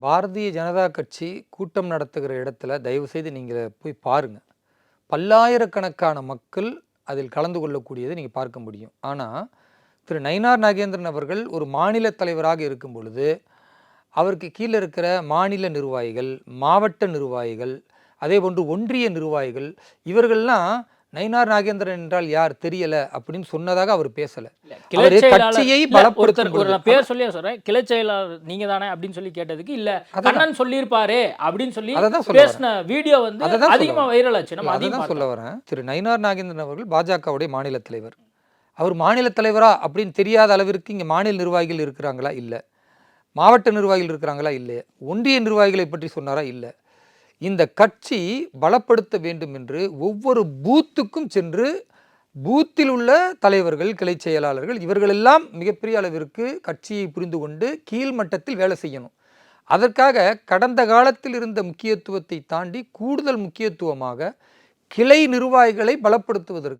பாரதிய ஜனதா கட்சி கூட்டம் நடத்துகிற இடத்துல தயவுசெய்து நீங்கள் போய் பாருங்கள். பல்லாயிரக்கணக்கான மக்கள் அதில் கலந்து கொள்ளக்கூடியதை நீங்கள் பார்க்க முடியும். ஆனால் திரு நயினார் நாகேந்திரன் அவர்கள் ஒரு மாநில தலைவராக இருக்கும் பொழுது அவருக்கு கீழே இருக்கிற மாநில நிர்வாகிகள், மாவட்ட நிர்வாகிகள், அதே போன்று ஒன்றிய நிர்வாகிகள் இவர்கள்லாம் நயினார் நாகேந்திரன் என்றால் யார் தெரியல அப்படின்னு சொன்னதாக அவர் பேசல. கட்சியை பலப்படுத்த பேர் சொல்லி சொல்றேன், கிளை செயலாளர் நீங்க தானே அப்படின்னு சொல்லி கேட்டதுக்கு இல்ல கண்ணன் சொல்லியிருப்பாரு அப்படின்னு சொல்லி பேசின வீடியோ வந்து அதிகமா வைரல் ஆச்சு. நம்ம அதையும் சொல்ல வரேன். திரு நயினார் நாகேந்திரன் அவர்கள் பாஜகவுடைய மாநில தலைவர். அவர் மாநில தலைவரா அப்படின்னு தெரியாத அளவிற்கு இங்கே மாநில நிர்வாகிகள் இருக்கிறாங்களா? இல்லை. மாவட்ட நிர்வாகிகள் இருக்கிறாங்களா? இல்லை. ஒன்றிய நிர்வாகிகளை பற்றி சொன்னாரா? இல்லை. இந்த கட்சி பலப்படுத்த வேண்டும் என்று ஒவ்வொரு பூத்துக்கும் சென்று பூத்தில் உள்ள தலைவர்கள், கிளை செயலாளர்கள் இவர்களெல்லாம் மிகப்பெரிய அளவிற்கு கட்சியை புரிந்து கொண்டு கீழ்மட்டத்தில் வேலை செய்யணும். அதற்காக கடந்த காலத்தில் இருந்த முக்கியத்துவத்தை தாண்டி கூடுதல் முக்கியத்துவமாக கிளை நிர்வாகிகளை பலப்படுத்துவதற்கு